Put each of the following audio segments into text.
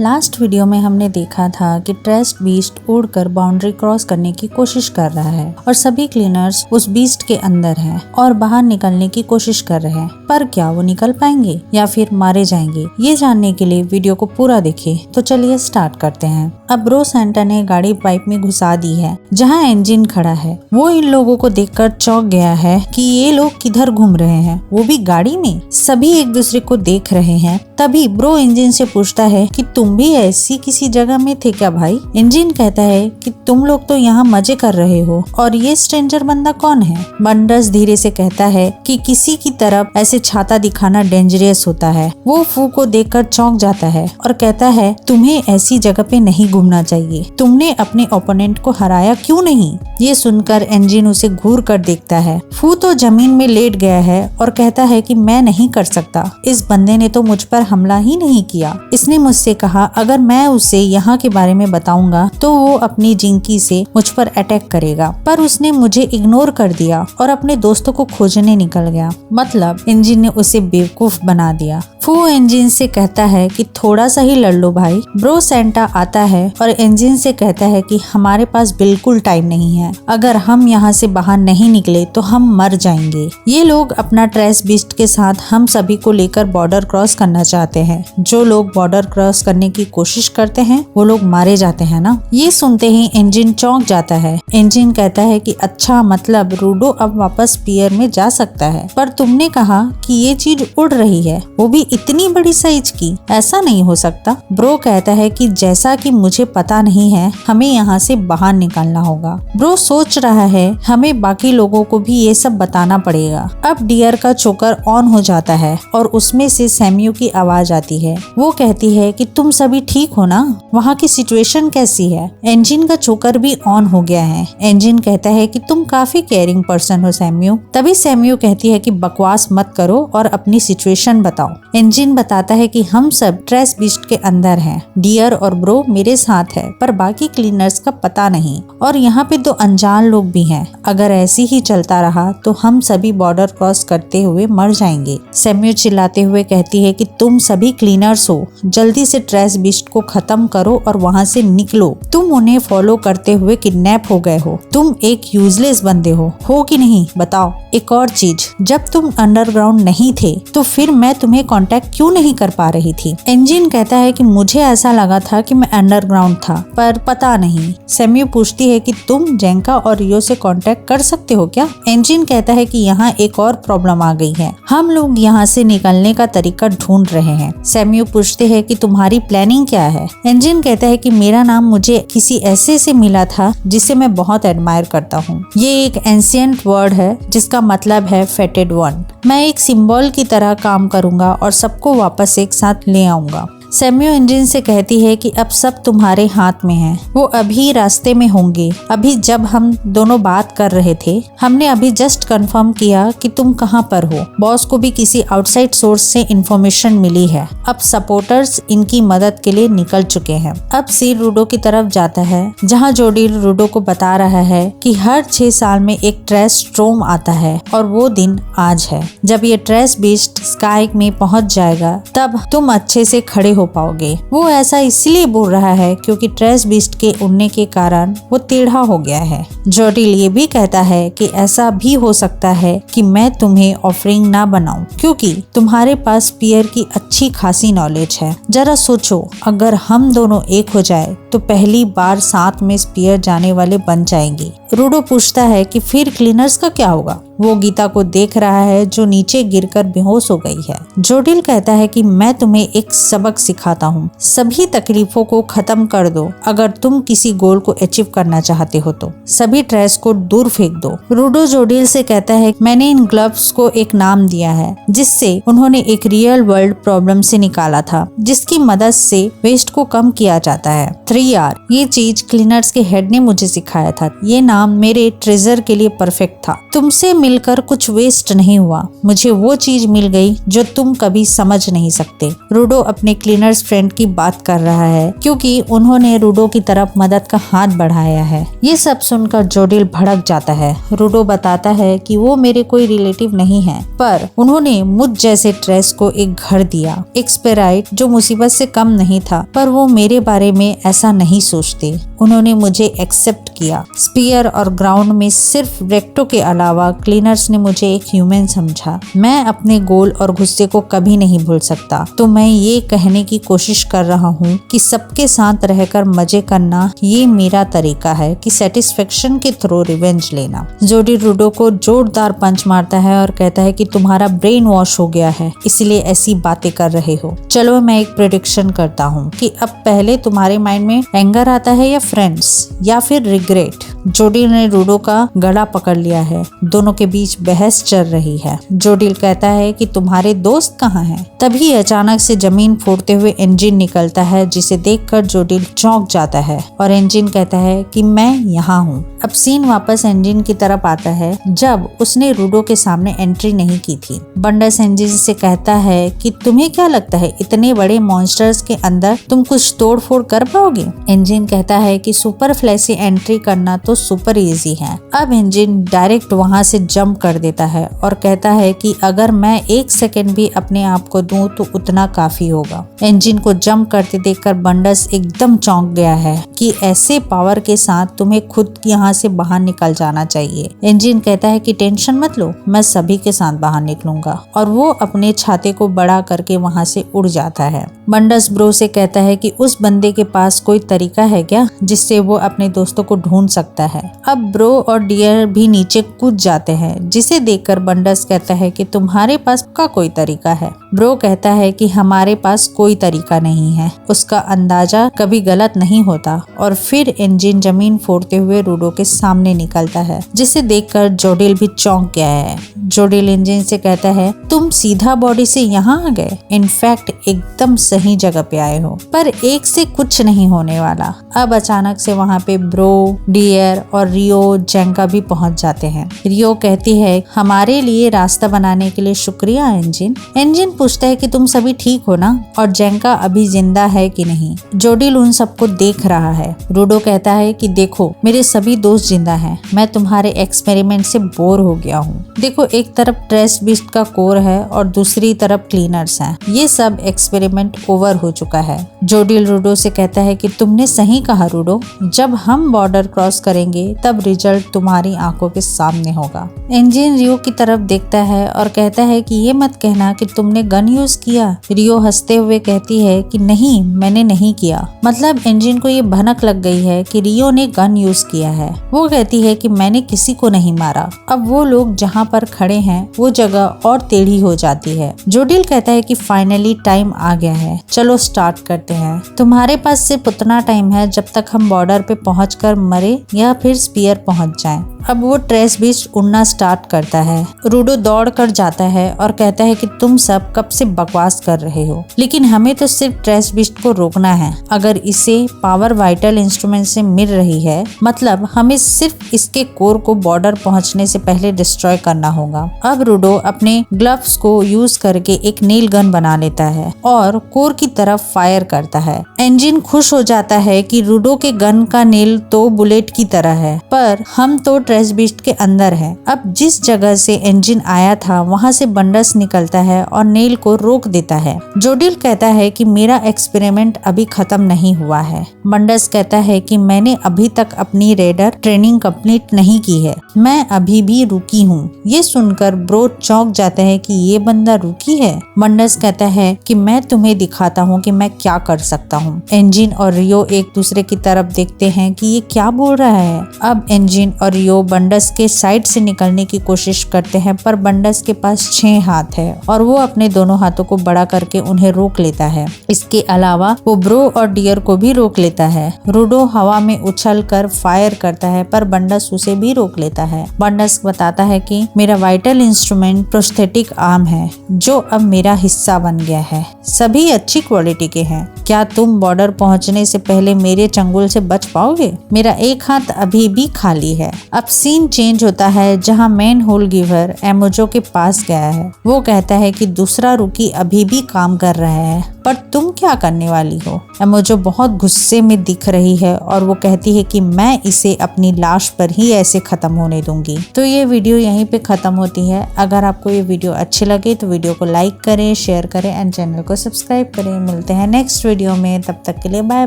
Last video में हमने देखा था कि ट्रेस बीस्ट उड़कर बाउंड्री क्रॉस करने की कोशिश कर रहा है और सभी क्लीनर्स उस बीस्ट के अंदर हैं और बाहर निकलने की कोशिश कर रहे हैं, पर क्या वो निकल पाएंगे या फिर मारे जाएंगे? ये जानने के लिए वीडियो को पूरा देखें। तो चलिए स्टार्ट करते हैं। अब ब्रो सेंटा ने गाड़ी पाइप में घुसा दी है जहाँ इंजन खड़ा है। वो इन लोगों को देखकर चौंक गया है कि ये लोग किधर घूम रहे हैं, वो भी गाड़ी में। सभी एक दूसरे को देख रहे हैं। तभी ब्रो इंजन से पूछता है कि तुम भी ऐसी किसी जगह में थे क्या भाई? इंजन कहता है कि तुम लोग तो यहाँ मजे कर रहे हो और ये स्ट्रेंजर बंदा कौन है? बंडर्स धीरे से कहता है कि किसी की तरफ ऐसे छाता दिखाना डेंजरस होता है। वो फू को देखकर चौंक जाता है और कहता है तुम्हें ऐसी जगह पे नहीं घूमना चाहिए। तुमने अपने ओपोनेंट को हराया क्यों नहीं? ये सुनकर इंजन उसे घूर कर देखता है। फू तो जमीन में लेट गया है और कहता है कि मैं नहीं कर सकता। इस बंदे ने तो मुझ पर हमला ही नहीं किया। इसने मुझसे कहा अगर मैं उसे यहाँ के बारे में बताऊंगा तो वो अपनी जिंकी से मुझ पर अटैक करेगा, पर उसने मुझे इग्नोर कर दिया और अपने दोस्तों को खोजने निकल गया। मतलब इंजन ने उसे बेवकूफ बना दिया। फू इंजन से कहता है कि थोड़ा सा ही लड़ लो भाई। ब्रो सेंटा आता है और इंजन से कहता है कि हमारे पास बिल्कुल टाइम नहीं है। अगर हम यहाँ से बाहर नहीं निकले तो हम मर जाएंगे। ये लोग अपना ट्रेस बीस्ट के साथ हम सभी को लेकर बॉर्डर क्रॉस करना चाहते हैं। जो लोग बॉर्डर क्रॉस करने की कोशिश करते हैं वो लोग मारे जाते हैं ना। ये सुनते ही इंजन चौंक जाता है। इंजन कहता है कि अच्छा, मतलब रूडो अब वापस पियर में जा सकता है, पर तुमने कहा कि ये चीज उड़ रही है, वो भी इतनी बड़ी साइज की। ऐसा नहीं हो सकता। ब्रो कहता है कि जैसा कि मुझे पता नहीं है, हमें यहाँ से बाहर निकलना होगा। ब्रो सोच रहा है हमें बाकी लोगों को भी ये सब बताना पड़ेगा। अब डियर का चोकर ऑन हो जाता है और उसमें से सैम्यू की आवाज आती है। वो कहती है कि तुम सभी ठीक हो ना? वहाँ की सिचुएशन कैसी है? इंजन का चोकर भी ऑन हो गया है। इंजन कहता है कि तुम काफी केयरिंग पर्सन हो सैम्यू। तभी सैम्यू कहती है कि बकवास मत करो और अपनी सिचुएशन बताओ। इंजन बताता है कि हम सब ट्रेस बीस्ट के अंदर हैं। डियर और ब्रो मेरे साथ है, पर बाकी क्लीनर्स का पता नहीं और यहाँ पे 2 अनजान लोग भी हैं। अगर ऐसे ही चलता रहा तो हम सभी बॉर्डर क्रॉस करते हुए मर जाएंगे। सैम्यू चिल्लाते हुए कहती है कि तुम सभी क्लीनर्स हो, जल्दी से ट्रेस बीस्ट को खत्म करो और वहाँ से निकलो। तुम उन्हें फॉलो करते हुए किडनैप हो गए हो। तुम एक यूजलेस बंदे हो कि नहीं? बताओ। एक और चीज, जब तुम अंडरग्राउंड नहीं थे तो फिर मैं तुम्हें कांटेक्ट क्यों नहीं कर पा रही थी? इंजन कहता है कि मुझे ऐसा लगा था कि मैं अंडरग्राउंड था, पर पता नहीं। सैम्यू पूछती है कि तुम जेंका और रियो से कांटेक्ट कर सकते हो क्या? इंजन कहता है कि यहाँ एक और प्रॉब्लम आ गई है। हम लोग यहाँ से निकलने का तरीका ढूंढ रहे हैं। सैम्यू पूछते है कि तुम्हारी प्लानिंग क्या है? इंजन कहता है कि मेरा नाम मुझे किसी ऐसे से मिला था जिसे मैं बहुत एडमायर करता हूँ। ये एक एंशिएंट वर्ड है जिसका मतलब है फेटेड वन। मैं एक सिंबल की तरह काम करूंगा और सबको वापस एक साथ ले आऊंगा। सैम्यू इंजन से कहती है कि अब सब तुम्हारे हाथ में है। वो अभी रास्ते में होंगे। अभी जब हम दोनों बात कर रहे थे, हमने अभी जस्ट कंफर्म किया कि तुम कहाँ पर हो। बॉस को भी किसी आउटसाइड सोर्स से इंफॉर्मेशन मिली है। अब सपोर्टर्स इनकी मदद के लिए निकल चुके हैं। अब सील रूडो की तरफ जाता है जहाँ जोडिल रूडो को बता रहा है कि हर 6 साल में एक ट्रेस स्ट्रोम आता है और वो दिन आज है। जब ये ट्रेस बीस्ट स्काई में पहुँच जाएगा तब तुम अच्छे से खड़े हो पाओगे। वो ऐसा इसलिए बोल रहा है क्योंकि ट्रेस बीस्ट के उड़ने के कारण वो टेढ़ा हो गया है। जोडिल ये भी कहता है कि ऐसा भी हो सकता है कि मैं तुम्हें ऑफरिंग ना बनाऊं क्योंकि तुम्हारे पास पियर की अच्छी खासी नॉलेज है। जरा सोचो, अगर हम दोनों एक हो जाए तो पहली बार साथ में स्पीयर जाने वाले बन जाएंगे। रूडो पूछता है कि फिर क्लीनर्स का क्या होगा? वो गीता को देख रहा है जो नीचे गिरकर बेहोश हो गई है। जोडिल कहता है कि मैं तुम्हें एक सबक सिखाता हूँ। सभी तकलीफों को खत्म कर दो अगर तुम किसी गोल को अचीव करना चाहते हो तो। सभी ट्रेस को दूर फेंक दो। रूडो जोडिल से कहता है मैंने इन ग्लव्स को एक नाम दिया है जिससे उन्होंने एक रियल वर्ल्ड प्रॉब्लम से निकाला था, जिसकी मदद से वेस्ट को कम किया जाता है। 3R, ये चीज क्लीनर्स के हेड ने मुझे सिखाया था। ये नाम काम मेरे ट्रेजर के लिए परफेक्ट था। तुमसे मिलकर कुछ वेस्ट नहीं हुआ, मुझे वो चीज मिल गई जो तुम कभी समझ नहीं सकते। रूडो अपने क्लीनर्स फ्रेंड की बात कर रहा है क्योंकि उन्होंने रूडो की तरफ मदद का हाथ बढ़ाया है। ये सब सुनकर जोडिल भड़क जाता है। रूडो बताता है कि वो मेरे कोई रिलेटिव नहीं है, पर उन्होंने मुझ जैसे ट्रेस को एक घर दिया, एक स्पेराइट जो मुसीबत से कम नहीं था, पर वो मेरे बारे में ऐसा नहीं सोचते। उन्होंने मुझे एक्सेप्ट किया। स्पीयर और ग्राउंड में सिर्फ रेक्टो के अलावा क्लीनर्स ने मुझे एक ह्यूमन समझा। मैं अपने गोल और गुस्से को कभी नहीं भूल सकता। तो मैं ये कहने की कोशिश कर रहा हूँ कि सबके साथ रहकर मजे करना ये मेरा तरीका है कि सेटिस्फेक्शन के थ्रू रिवेंज लेना। जोडी रूडो को जोरदार पंच मारता है और कहता है कि तुम्हारा ब्रेन वॉश हो गया है, इसलिए ऐसी बातें कर रहे हो। चलो मैं एक प्रेडिक्शन करता हूँ कि अब पहले तुम्हारे माइंड में एंगर आता है या फ्रेंड्स या फिर रिग्रेट। जोडिल ने रूडो का गला पकड़ लिया है। दोनों के बीच बहस चल रही है। जोडिल कहता है कि तुम्हारे दोस्त कहाँ हैं? तभी अचानक से जमीन फोड़ते हुए इंजन निकलता है, जिसे देखकर जोडिल चौंक जाता है और इंजन कहता है कि मैं यहाँ हूँ। अब सीन वापस इंजन की तरफ आता है जब उसने रूडो के सामने एंट्री नहीं की थी। बंडस इंजन से कहता है कि तुम्हें क्या लगता है इतने बड़े मॉन्स्टर्स के अंदर तुम कुछ तोड़ फोड़ कर पाओगे? इंजन कहता है कि सुपर फ्लैश से एंट्री करना तो सुपर इजी है। अब इंजन डायरेक्ट वहां से जंप कर देता है और कहता है कि अगर मैं 1 सेकंड भी अपने आप को दूं तो उतना काफी होगा। इंजन को जंप करते देखकर बंडस एकदम चौंक गया है कि ऐसे पावर के साथ तुम्हें खुद यहाँ से बाहर निकल जाना चाहिए। इंजन कहता है कि टेंशन मत लो, मैं सभी के साथ बाहर निकलूंगा, और वो अपने छाते को बड़ा करके वहाँ से उड़ जाता है। बंडस ब्रो से कहता है कि उस बंदे के पास कोई तरीका है क्या जिससे वो अपने दोस्तों को ढूंढ सकता है। अब ब्रो और डियर भी नीचे कूद जाते हैं, जिसे देखकर बंडस कहता है कि तुम्हारे पास का कोई तरीका है। ब्रो कहता है कि हमारे पास कोई तरीका नहीं है, उसका अंदाजा कभी गलत नहीं होता। और फिर इंजन जमीन फोड़ते हुए रूडो के सामने निकलता है, जिसे देखकर जोडिल भी चौंक गया है। जोडिल इंजन से कहता है तुम सीधा बॉडी से यहाँ आ गए, इनफैक्ट एकदम सही जगह पे आए हो, पर एक से कुछ नहीं होने वाला। अब अचानक से वहाँ पे ब्रो, डियर और रियो जेंका भी पहुँच जाते हैं। रियो कहती है हमारे लिए रास्ता बनाने के लिए शुक्रिया इंजन। इंजन पूछता है कि तुम सभी ठीक हो ना, और जेंका अभी जिंदा है कि नहीं। जोडिल उन सबको देख रहा है। रूडो कहता है कि देखो मेरे सभी दोस्त जिंदा हैं, मैं तुम्हारे एक्सपेरिमेंट से बोर हो गया हूँ। देखो एक तरफ ट्रेस बीस्ट का कोर है और दूसरी तरफ क्लीनर्स हैं। ये सब एक्सपेरिमेंट ओवर हो चुका है। जोडिल रूडो से कहता है कि तुमने सही कहा रूडो, जब हम बॉर्डर क्रॉस करेंगे तब रिजल्ट तुम्हारी आंखों के सामने होगा। इंजन रियो की तरफ देखता है और कहता है कि ये मत कहना कि तुमने गन यूज किया। रियो हंसते हुए कहती है कि नहीं, मैंने नहीं किया। मतलब इंजन को ये भनक लग गई है कि रियो ने गन यूज किया है। वो कहती है कि मैंने किसी को नहीं मारा। अब वो लोग जहाँ पर खड़े हैं वो जगह और टेढ़ी हो जाती है। जोडिल कहता है कि फाइनली टाइम आ गया है, चलो स्टार्ट करते हैं। तुम्हारे पास सिर्फ उतना टाइम है जब तक हम बॉर्डर पे पहुंचकर मरे या फिर स्पीयर पहुंच जाएं। अब वो ट्रेस बीस्ट उड़ना स्टार्ट करता है। रूडो दौड़ कर जाता है और कहता है कि तुम सब कब से बकवास कर रहे हो, लेकिन हमें तो सिर्फ ट्रेस बीस्ट को रोकना है। अगर इसे पावर वाइटल इंस्ट्रूमेंट से मिल रही है, मतलब हमें सिर्फ इसके कोर को बॉर्डर पहुंचने से पहले डिस्ट्रॉय करना होगा। अब रूडो अपने ग्लव्स को यूज करके एक नील गन बना लेता है और कोर की तरफ फायर करता है। इंजन खुश हो जाता है कि रूडो के गन का नील तो बुलेट की तरह है, पर हम तो ट्रेस बीस्ट के अंदर है। अब जिस जगह से इंजन आया था वहाँ से बंडस निकलता है और नील को रोक देता है। जोडिल कहता है कि मेरा एक्सपेरिमेंट अभी खत्म नहीं हुआ है। बंडस कहता है कि मैंने अभी तक अपनी रेडर ट्रेनिंग कंप्लीट नहीं की है, मैं अभी भी रुकी हूँ। ये सुनकर ब्रो चौंक जाता है कि ये बंदा रुकी है। बंडस कहता है कि मैं तुम्हें दिखाता हूँ कि मैं क्या कर सकता हूँ। इंजन और रियो एक दूसरे की तरफ देखते हैं कि ये क्या बोल रहा है। अब इंजन और रियो रूडो बंडस के साइड से निकलने की कोशिश करते हैं, पर बंडस के पास 6 हाथ है और वो अपने दोनों हाथों को बड़ा करके उन्हें रोक लेता है। इसके अलावा वो ब्रो और डियर को भी रोक लेता है। रूडो हवा में उछल कर फायर करता है, पर बंडस उसे भी रोक लेता है। बंडस बताता है कि मेरा वाइटल इंस्ट्रूमेंट प्रोस्थेटिक आर्म है जो अब मेरा हिस्सा बन गया है। सभी अच्छी क्वालिटी के हैं। क्या तुम बॉर्डर पहुंचने से पहले मेरे चंगुल से बच पाओगे? मेरा एक हाथ अभी भी खाली है। अब सीन चेंज होता है जहां मेन होल गिवर एमोजो के पास गया है। वो कहता है कि दूसरा रूकी अभी भी काम कर रहा है, पर तुम क्या करने वाली हो? एमोजो बहुत गुस्से में दिख रही है और वो कहती है कि मैं इसे अपनी लाश पर ही ऐसे खत्म होने दूंगी। तो ये वीडियो यहीं पे खत्म होती है। अगर आपको ये वीडियो अच्छी लगे तो वीडियो को लाइक करें, शेयर करें एंड चैनल को सब्सक्राइब करें। मिलते हैं नेक्स्ट वीडियो में, तब तक के लिए बाय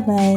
बाय।